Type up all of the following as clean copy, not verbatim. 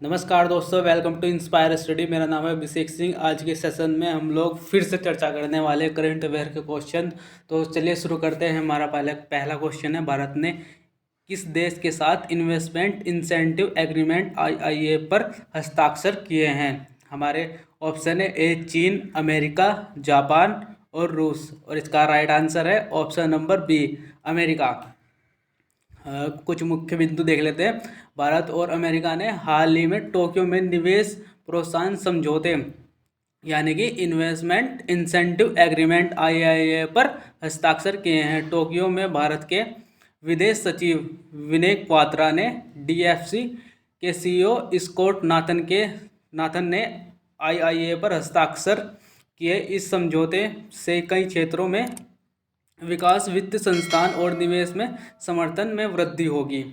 नमस्कार दोस्तों, welcome to inspire study. मेरा नाम है अभिषेक सिंह। आज के सेशन में हम लोग फिर से चर्चा करने वाले करंट अफेयर के क्वेश्चन। तो चलिए शुरू करते हैं। हमारा पहला क्वेश्चन है, भारत ने किस देश के साथ इन्वेस्टमेंट इंसेंटिव एग्रीमेंट IIA पर हस्ताक्षर किए हैं? हमारे ऑप्शन है ए चीन, अमेरिका, जापान और रूस। और इसका राइट आंसर है ऑप्शन नंबर बी, अमेरिका। कुछ मुख्य बिंदु देख लेते हैं। भारत और अमेरिका ने हाल ही में टोक्यो में निवेश प्रोत्साहन समझौते यानी कि इन्वेस्टमेंट इंसेंटिव एग्रीमेंट IIA पर हस्ताक्षर किए हैं। टोक्यो में भारत के विदेश सचिव विनय क्वात्रा ने DFC के CEO स्कॉट नाथन ने IIA पर हस्ताक्षर किए। इस समझौते से कई क्षेत्रों में विकास, वित्त संस्थान और निवेश में समर्थन में वृद्धि होगी।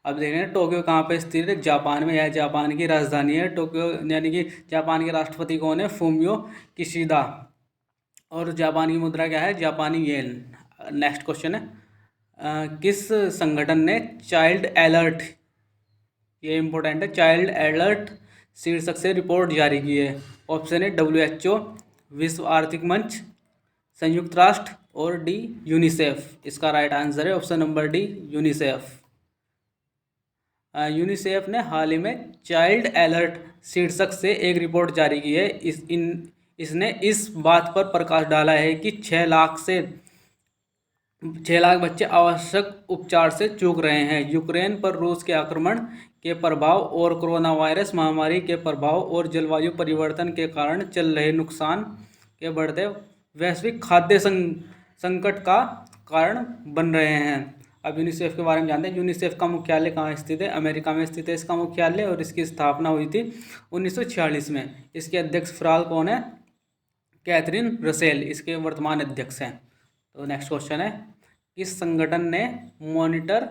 अब देख रहे हैं टोक्यो कहाँ पे स्थित है? जापान में। यह जापान की राजधानी है टोक्यो, यानी कि जापान के राष्ट्रपति कौन है? Fumio Kishida. और जापान की मुद्रा क्या है? जापानी येन। नेक्स्ट क्वेश्चन है, किस संगठन ने चाइल्ड अलर्ट, ये इंपॉर्टेंट है, चाइल्ड अलर्ट शीर्षक से रिपोर्ट जारी की है? ऑप्शन है WHO, विश्व आर्थिक मंच, संयुक्त राष्ट्र और डी यूनिसेफ। इसका राइट आंसर है option number D, UNICEF. UNICEF ने हाल ही में चाइल्ड अलर्ट शीर्षक से एक रिपोर्ट जारी की है। इसने इस बात पर प्रकाश डाला है कि 6 लाख बच्चे आवश्यक उपचार से चूक रहे हैं। यूक्रेन पर रूस के आक्रमण के प्रभाव और कोरोना वायरस महामारी के प्रभाव और जलवायु परिवर्तन के कारण चल रहे नुकसान के बढ़ते वैश्विक खाद्य संकट का कारण बन रहे हैं। अब यूनिसेफ के बारे में जानते हैं। यूनिसेफ का मुख्यालय कहाँ स्थित है? अमेरिका में स्थित है इसका मुख्यालय, और इसकी स्थापना हुई थी 1946 में। इसके अध्यक्ष फिलहाल कौन है? कैथरीन रसेल इसके वर्तमान अध्यक्ष हैं। तो नेक्स्ट क्वेश्चन है, किस संगठन ने monitor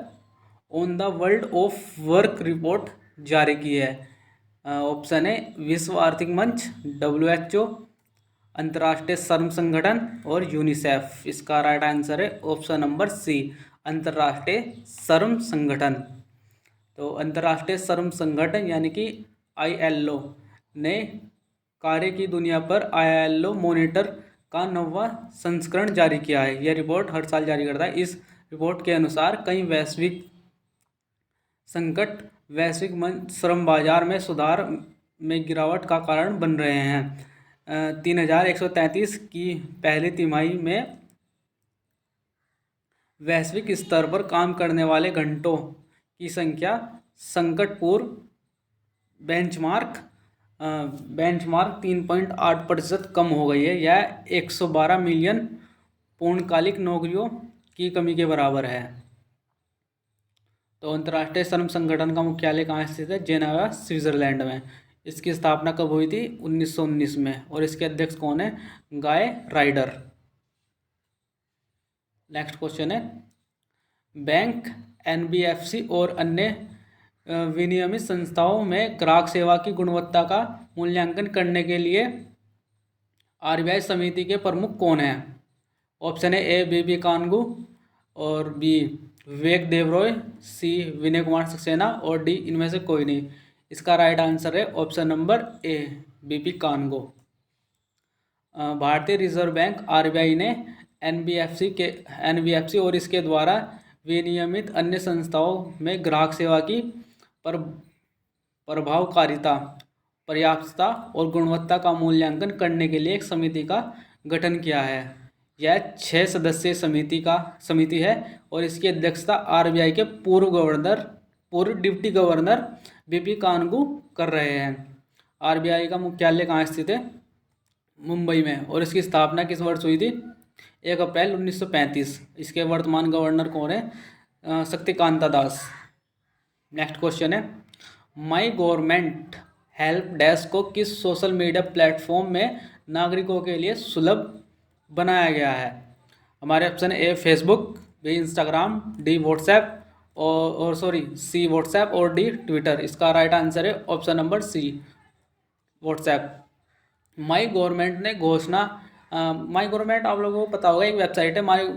on the world of work report जारी की है? ऑप्शन है विश्व आर्थिक मंच, WHO, अंतर्राष्ट्रीय श्रम संगठन और यूनिसेफ। इसका राइट आंसर है ऑप्शन नंबर सी, अंतर्राष्ट्रीय श्रम संगठन। तो अंतर्राष्ट्रीय श्रम संगठन यानी कि ILO ने कार्य की दुनिया पर ILO मॉनिटर का 9वां संस्करण जारी किया है। यह रिपोर्ट हर साल जारी करता है। इस रिपोर्ट के अनुसार कई वैश्विक संकट वैश्विक श्रम बाजार में सुधार में गिरावट का कारण बन रहे हैं। 3133 की पहली तिमाही में वैश्विक स्तर पर काम करने वाले घंटों की संख्या संकट पूर्व बेंचमार्क 3.8% कम हो गई है। यह 112 मिलियन पूर्णकालिक नौकरियों की कमी के बराबर है। तो अंतर्राष्ट्रीय श्रम संगठन का मुख्यालय कहाँ स्थित है? जेनेवा, स्विट्जरलैंड में। इसकी स्थापना कब हुई थी? 1919 में। और इसके अध्यक्ष कौन है? गाय राइडर। नेक्स्ट क्वेश्चन है, बैंक, NBFC और अन्य विनियमित संस्थाओं में ग्राहक सेवा की गुणवत्ता का मूल्यांकन करने के लिए RBI समिति के प्रमुख कौन हैं? ऑप्शन है ए BB कानगू और बी विवेक देबरॉय, सी विनय कुमार सक्सेना और डी इनमें से कोई नहीं। इसका राइट आंसर है option number A, BB Kango. भारतीय रिजर्व बैंक RBI ने NBFC और इसके द्वारा विनियमित अन्य संस्थाओं में ग्राहक सेवा की प्रभावकारिता, पर्याप्तता और गुणवत्ता का मूल्यांकन करने के लिए एक समिति का गठन किया है। यह 6 सदस्यीय समिति है और इसकी अध्यक्षता RBI के पूर्व डिप्टी गवर्नर BB कानगू कर रहे हैं। RBI का मुख्यालय कहाँ स्थित है? मुंबई में। और इसकी स्थापना किस वर्ष हुई थी? 1 अप्रैल 1935। इसके वर्तमान गवर्नर कौन है? शक्तिकांता दास। नेक्स्ट क्वेश्चन है, माई गवर्नमेंट हेल्प डेस्क को किस सोशल मीडिया प्लेटफॉर्म में नागरिकों के लिए सुलभ बनाया गया है? हमारे option A Facebook, B Instagram, D WhatsApp C WhatsApp और डी ट्विटर। इसका राइट आंसर है option number C, WhatsApp. My Government आप लोगों को पता होगा, एक वेबसाइट है। माई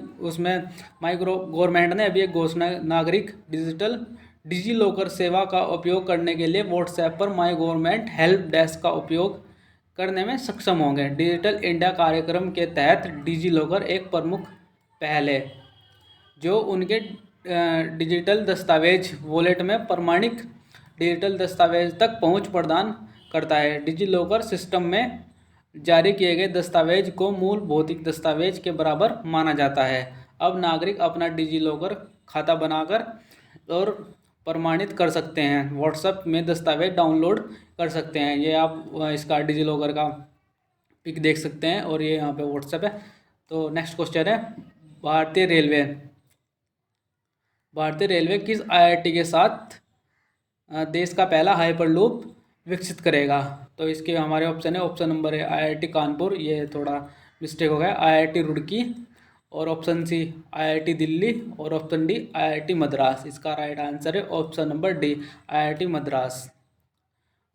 गवर्नमेंट ने अभी एक घोषणा, नागरिक डिजिटल डिजी लॉकर सेवा का उपयोग करने के लिए व्हाट्सएप पर माई गवर्नमेंट हेल्प डेस्क का उपयोग करने में सक्षम होंगे। डिजिटल इंडिया कार्यक्रम के तहत डिजी लॉकर एक प्रमुख पहल है जो उनके डिजिटल दस्तावेज वॉलेट में प्रमाणिक डिजिटल दस्तावेज तक पहुंच प्रदान करता है। डिजी लॉकर सिस्टम में जारी किए गए दस्तावेज को मूल भौतिक दस्तावेज के बराबर माना जाता है। अब नागरिक अपना डिजी लॉकर खाता बनाकर और प्रमाणित कर सकते हैं। व्हाट्सएप में दस्तावेज डाउनलोड कर सकते हैं। ये आप इसका डिजी लॉकर का पिक देख सकते हैं और ये यहाँ पे व्हाट्सएप है। तो नेक्स्ट क्वेश्चन है, भारतीय रेलवे किस आईआईटी के साथ देश का पहला हाइपरलूप विकसित करेगा? तो इसके हमारे ऑप्शन है, ऑप्शन नंबर है आईआईटी कानपुर, ये थोड़ा मिस्टेक हो गया, आईआईटी रुड़की, और ऑप्शन सी आईआईटी दिल्ली, और ऑप्शन डी आईआईटी मद्रास। इसका राइट आंसर है option number D IIT Madras.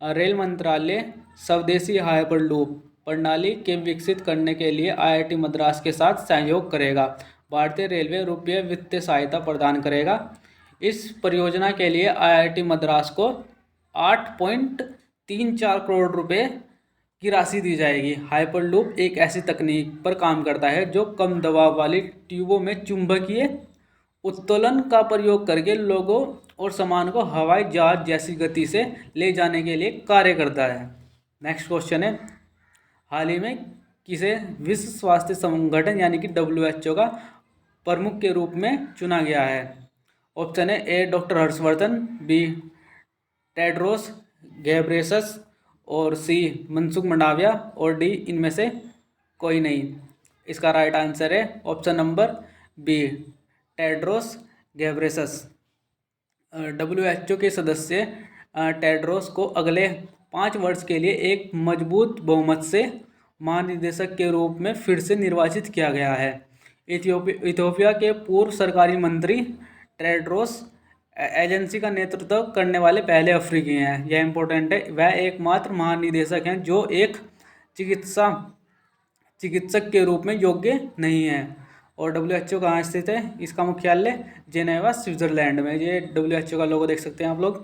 Rail मंत्रालय स्वदेशी हाइपरलूप प्रणाली के विकसित करने के लिए आईआईटी मद्रास के साथ सहयोग करेगा। भारतीय रेलवे रुपये वित्तीय सहायता प्रदान करेगा। इस परियोजना के लिए आईआईटी मद्रास को 8.34 करोड़ रुपए की राशि दी जाएगी। हाइपरलूप एक ऐसी तकनीक पर काम करता है जो कम दबाव वाली ट्यूबों में चुंबकीय उत्तोलन का प्रयोग करके लोगों और सामान को हवाई जहाज जैसी गति से ले जाने के लिए कार्य करता है। नेक्स्ट क्वेश्चन है, हाल ही में किसे विश्व स्वास्थ्य संगठन यानी कि WHO का प्रमुख के रूप में चुना गया है? ऑप्शन है A doctor Harshvardhan, B Tedros Ghebreyesus, और सी मनसुख मंडाविया, और डी इनमें से कोई नहीं। इसका राइट आंसर है option number B Tedros Ghebreyesus. WHO के सदस्य टेड्रोस को अगले 5 वर्ष के लिए एक मजबूत बहुमत से महानिदेशक के रूप में फिर से निर्वाचित किया गया है। इथियोपिया के पूर्व सरकारी मंत्री टेड्रोस एजेंसी का नेतृत्व करने वाले पहले अफ्रीकी हैं। यह इंपॉर्टेंट है। वह एकमात्र महानिदेशक हैं जो एक चिकित्सक के रूप में योग्य नहीं है। और WHO कहाँ स्थित है? इसका मुख्यालय जेनेवा स्विट्जरलैंड में। ये WHO का लोगो देख सकते हैं आप लोग।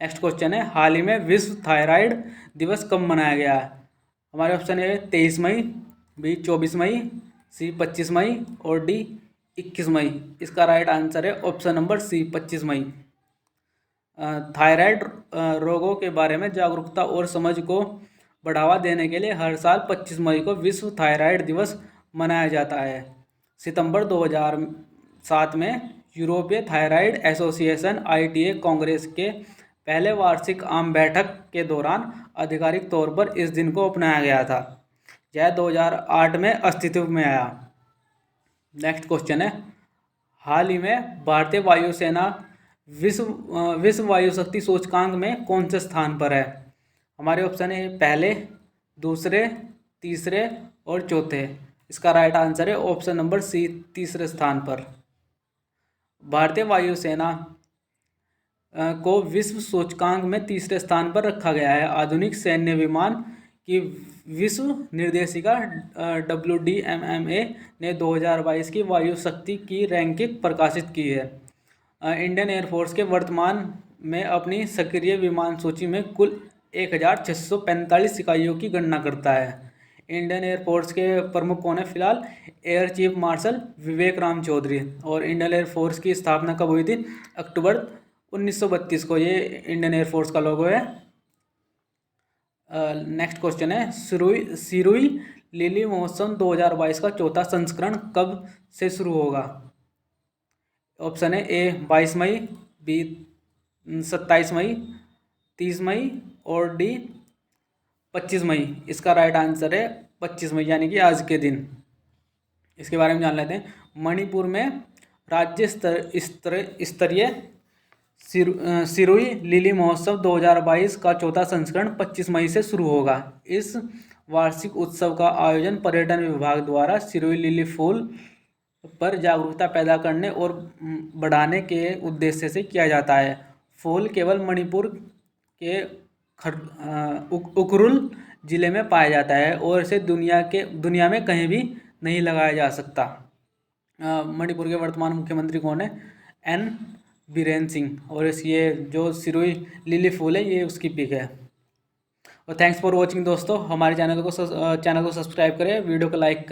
नेक्स्ट क्वेश्चन है, हाल ही में विश्व थायराइड दिवस कब मनाया गया है? हमारे ऑप्शन है 23 मई, बी 24 मई, सी 25 मई, और डी 21 मई। इसका राइट आंसर है ऑप्शन नंबर सी 25 मई। थायराइड रोगों के बारे में जागरूकता और समझ को बढ़ावा देने के लिए हर साल 25 मई को विश्व थायराइड दिवस मनाया जाता है। सितंबर 2007 में यूरोपीय थायराइड एसोसिएशन ITA कांग्रेस के पहले वार्षिक आम बैठक के दौरान आधिकारिक तौर पर इस दिन को अपनाया गया था। यह 2008 में अस्तित्व में आया। नेक्स्ट क्वेश्चन है, हाल ही में भारतीय वायुसेना विश्व वायु शक्ति सूचकांक में कौन से स्थान पर है? हमारे ऑप्शन है पहले, दूसरे, तीसरे और चौथे। इसका राइट आंसर है ऑप्शन नंबर सी तीसरे स्थान पर। भारतीय वायुसेना को विश्व सूचकांक में तीसरे स्थान पर रखा गया है। आधुनिक सैन्य विमान की विश्व निर्देशिका WDMMA ने 2022 की वायु शक्ति की रैंकिंग प्रकाशित की है। इंडियन एयरफोर्स के वर्तमान में अपनी सक्रिय विमान सूची में कुल 1645 इकाइयों की गणना करता है। इंडियन एयरफोर्स के प्रमुख कौन है फिलहाल? एयर चीफ मार्शल विवेक राम चौधरी। और इंडियन एयरफोर्स की स्थापना कब हुई थी? अक्टूबर 1932 को। ये इंडियन एयरफोर्स का लोगो है। नेक्स्ट क्वेश्चन है, सिरुई लिली महोत्सव 2022 का चौथा संस्करण कब से शुरू होगा? ऑप्शन है ए 22 मई, बी 27 मई, 30 मई, और डी 25 मई। इसका राइट आंसर है 25 मई यानी कि आज के दिन। इसके बारे में जान लेते हैं। मणिपुर में राज्य स्तरीय सिरुई लिली महोत्सव 2022 का चौथा संस्करण 25 मई से शुरू होगा। इस वार्षिक उत्सव का आयोजन पर्यटन विभाग द्वारा सिरुई लिली फूल पर जागरूकता पैदा करने और बढ़ाने के उद्देश्य से किया जाता है। फूल केवल मणिपुर के उखरुल जिले में पाया जाता है और इसे दुनिया में कहीं भी नहीं लगाया जा सकता। मणिपुर के वर्तमान मुख्यमंत्री कौन है? एन बीरेन सिंह। और ये जो सिरोही लिली फूल है ये उसकी पिक है। और थैंक्स फॉर वॉचिंग दोस्तों, हमारे चैनल को सब्सक्राइब करें, वीडियो को लाइक करें।